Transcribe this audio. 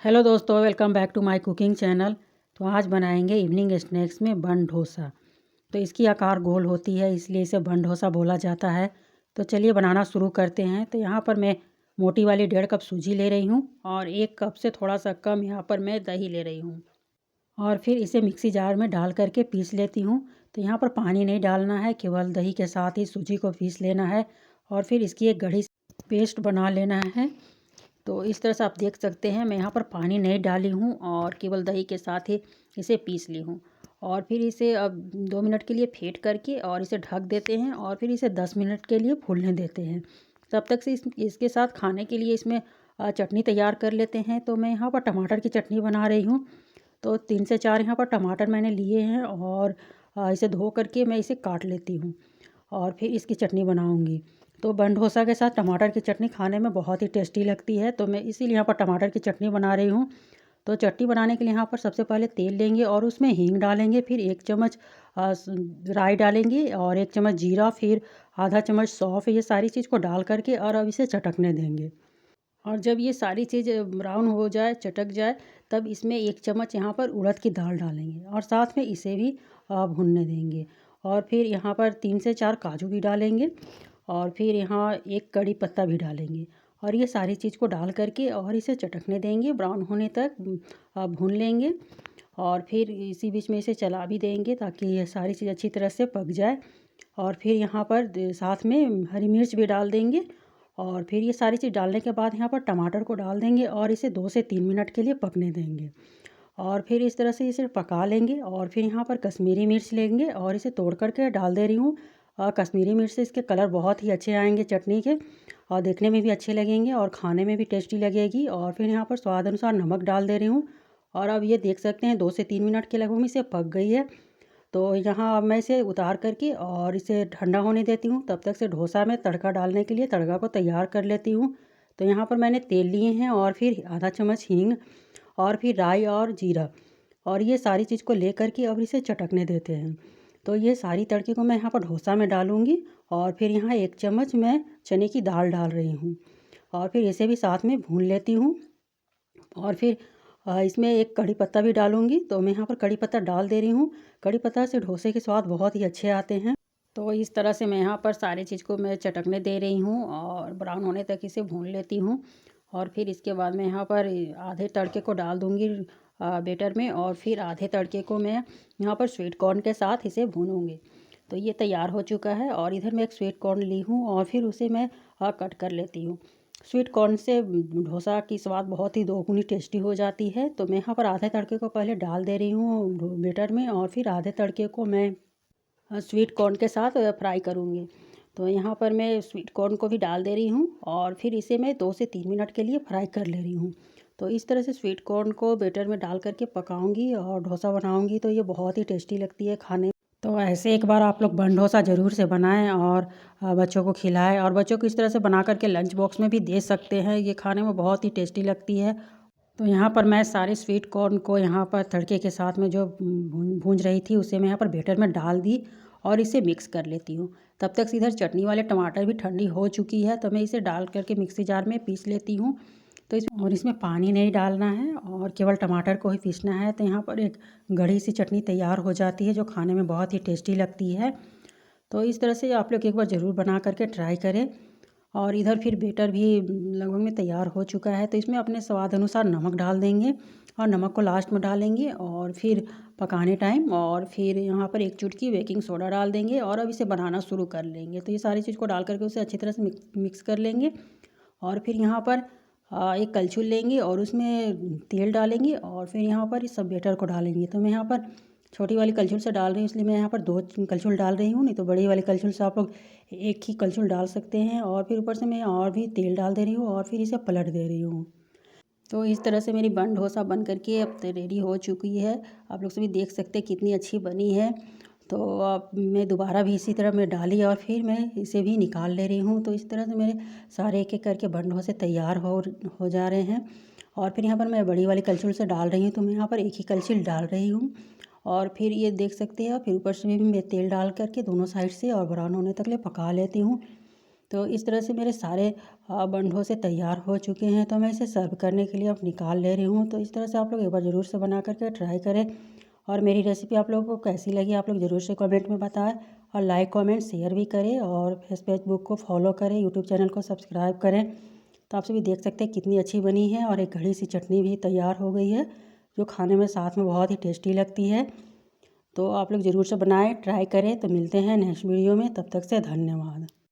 Hello दोस्तों, welcome back to my cooking channel. तो आज बनाएंगे इवनिंग स्नैक्स में बन डोसा। तो इसकी आकार गोल होती है, इसलिए इसे बन डोसा बोला जाता है। तो चलिए बनाना शुरू करते हैं। तो यहाँ पर मैं मोटी वाली 1.5 कप सूजी ले रही हूँ और 1 कप से थोड़ा सा कम यहाँ पर मैं दही ले रही हूँ। और फिर इसे मिक्सी जार में डाल करके पीस लेती हूँ। तो यहाँ पर पानी नहीं डालना है, केवल दही के साथ ही सूजी को पीस लेना है और फिर इसकी एक गढ़ी पेस्ट बना लेना है। तो इस तरह से आप देख सकते हैं, मैं यहाँ पर पानी नहीं डाली हूँ और केवल दही के साथ ही इसे पीस ली हूँ। और फिर इसे अब 2 मिनट के लिए फेंट करके और इसे ढक देते हैं और फिर इसे 10 मिनट के लिए फूलने देते हैं। तब तक से इसके साथ खाने के लिए इसमें चटनी तैयार कर लेते हैं। तो मैं यहाँ पर टमाटर की चटनी बना रही हूँ। तो 3 से 4 यहाँ पर टमाटर मैंने लिए हैं और इसे धो करके मैं इसे काट लेती हूँ और फिर इसकी चटनी बनाऊँगी। तो बन डोसा के साथ टमाटर की चटनी खाने में बहुत ही टेस्टी लगती है। तो मैं इसीलिए यहाँ पर टमाटर की चटनी बना रही हूँ। तो चटनी बनाने के लिए यहाँ पर सबसे पहले तेल लेंगे और उसमें हींग डालेंगे, फिर 1 चम्मच राई डालेंगे और 1 चम्मच जीरा, फिर आधा चम्मच सौंफ। ये सारी चीज़ को डाल करके और अब इसे चटकने देंगे। और जब ये सारी चीज़ ब्राउन हो जाए, चटक जाए, तब इसमें 1 चम्मच यहाँ पर उड़द की दाल डालेंगे और साथ में इसे भी भुनने देंगे। और फिर यहाँ पर 3 से 4 काजू भी डालेंगे और फिर यहाँ 1 कड़ी पत्ता भी डालेंगे और ये सारी चीज़ को डाल करके और इसे चटकने देंगे, ब्राउन होने तक भून लेंगे। और फिर इसी बीच में इसे चला भी देंगे ताकि ये सारी चीज़ अच्छी तरह से पक जाए। और फिर यहाँ पर साथ में हरी मिर्च भी डाल देंगे और फिर ये सारी चीज़ डालने के बाद यहाँ पर टमाटर को डाल देंगे और इसे 2 से 3 मिनट के लिए पकने देंगे। और फिर इस तरह से इसे पका लेंगे और फिर यहाँ पर कश्मीरी मिर्च लेंगे और इसे तोड़ करके डाल दे रही हूँ। कश्मीरी मिर्च से इसके कलर बहुत ही अच्छे आएंगे चटनी के और देखने में भी अच्छे लगेंगे और खाने में भी टेस्टी लगेगी। और फिर यहाँ पर स्वाद अनुसार नमक डाल दे रही हूँ। और अब ये देख सकते हैं 2 से 3 मिनट के लगभग इसे पक गई है। तो यहाँ अब मैं इसे उतार करके और इसे ठंडा होने देती हूँ। तब तक से डोसा में तड़का डालने के लिए तड़का को तैयार कर लेती हूँ। तो यहाँ पर मैंने तेल लिए हैं और फिर आधा चम्मच हींग और फिर राई और जीरा और ये सारी चीज़ को ले करके अब इसे चटकने देते हैं। तो ये सारी तड़के को मैं यहाँ पर डोसा में डालूँगी और फिर यहाँ 1 चम्मच मैं चने की दाल डाल रही हूँ और फिर इसे भी साथ में भून लेती हूँ। और फिर इसमें 1 कड़ी पत्ता भी डालूँगी। तो मैं यहाँ पर कड़ी पत्ता डाल दे रही हूँ। कड़ी पत्ता से डोसे के स्वाद बहुत ही अच्छे आते हैं। तो इस तरह से मैं यहाँ पर सारी चीज़ को मैं चटकने दे रही हूँ और ब्राउन होने तक इसे भून लेती हूँ। और फिर इसके बाद मैं यहाँ पर आधे तड़के को डाल दूँगी बेटर में और फिर आधे तड़के को मैं यहाँ पर स्वीट कॉर्न के साथ इसे भूनूँगी। तो ये तैयार हो चुका है और इधर मैं एक स्वीट कॉर्न ली हूँ और फिर उसे मैं कट कर लेती हूँ। स्वीट कॉर्न से डोसा की स्वाद बहुत ही दोगुनी टेस्टी हो जाती है। तो मैं यहाँ पर आधे तड़के को पहले डाल दे रही हूँ बेटर में और फिर आधे तड़के को मैं स्वीट कॉर्न के साथ फ्राई करूँगी। तो यहाँ पर मैं स्वीट कॉर्न को भी डाल दे रही हूँ और फिर इसे मैं 2 से 3 मिनट के लिए फ्राई कर ले रही हूँ। तो इस तरह से स्वीट कॉर्न को बेटर में डाल करके पकाऊंगी और डोसा बनाऊंगी तो ये बहुत ही टेस्टी लगती है खाने। तो ऐसे एक बार आप लोग बन डोसा ज़रूर से बनाएं और बच्चों को खिलाएं और बच्चों को इस तरह से बना करके लंच बॉक्स में भी दे सकते हैं। ये खाने में बहुत ही टेस्टी लगती है। तो यहाँ पर मैं सारे स्वीट कॉर्न को यहाँ पर तड़के के साथ में जो भूंज रही थी उसे मैं यहाँ पर बेटर में डाल दी और इसे मिक्स कर लेती हूँ। तब तक इधर चटनी वाले टमाटर भी ठंडी हो चुकी है। तो मैं इसे डाल करके मिक्सी जार में पीस लेती हूँ। तो इसमें पानी नहीं डालना है और केवल टमाटर को ही पीसना है। तो यहाँ पर एक गढ़ी सी चटनी तैयार हो जाती है जो खाने में बहुत ही टेस्टी लगती है। तो इस तरह से आप लोग एक बार ज़रूर बना करके ट्राई करें। और इधर फिर बेटर भी लगभग में तैयार हो चुका है। तो इसमें अपने स्वाद अनुसार नमक डाल देंगे और नमक को लास्ट में डालेंगे और फिर पकाने टाइम और फिर यहाँ पर 1 चुटकी बेकिंग सोडा डाल देंगे और अब इसे बनाना शुरू कर लेंगे। तो ये सारी चीज़ को डाल करके उसे अच्छी तरह से मिक्स कर लेंगे। और फिर यहाँ पर एक कलछुल लेंगे और उसमें तेल डालेंगे और फिर यहाँ पर इस सब बेटर को डालेंगे। तो मैं यहाँ पर छोटी वाली कलछुल से डाल रही हूँ, इसलिए मैं यहाँ पर 2 कलछुल डाल रही हूँ। नहीं तो बड़ी वाली कलछुल से आप लोग 1 ही कलछुल डाल सकते हैं। और फिर ऊपर से मैं और भी तेल डाल दे रही हूँ और फिर इसे पलट दे रही हूँ। तो इस तरह से मेरी बन डोसा बन करके अब रेडी हो चुकी है। आप लोग सभी देख सकते हैं कितनी अच्छी बनी है। तो अब मैं दोबारा भी इसी तरह मैं डाली और फिर मैं इसे भी निकाल ले रही हूँ। तो इस तरह से मेरे सारे एक एक करके बन डोसे तैयार हो जा रहे हैं। और फिर यहाँ पर मैं बड़ी वाली कलछुल से डाल रही हूँ। तो मैं यहाँ पर 1 ही कलछुल डाल रही हूँ और फिर ये देख सकते हैं। फिर ऊपर से भी मैं तेल डाल करके दोनों साइड से और ब्राउन होने तक ले पका लेती हूँ। तो इस तरह से मेरे सारे बन डोसे तैयार हो चुके हैं, तो मैं इसे सर्व करने के लिए अब निकाल ले रही हूँ। तो इस तरह से आप लोग एक बार ज़रूर से बना करके ट्राई करें, और मेरी रेसिपी आप लोगों को कैसी लगी आप लोग ज़रूर से कमेंट में बताएं, और लाइक कमेंट शेयर भी करें, और फेसबुक को फॉलो करें, यूट्यूब चैनल को सब्सक्राइब करें। तो आप सभी देख सकते हैं कितनी अच्छी बनी है, और एक खड़ी सी चटनी भी तैयार हो गई है जो खाने में साथ में बहुत ही टेस्टी लगती है। तो आप लोग ज़रूर से बनाएं, ट्राई करें। तो मिलते हैं नेक्स्ट वीडियो में, तब तक से धन्यवाद।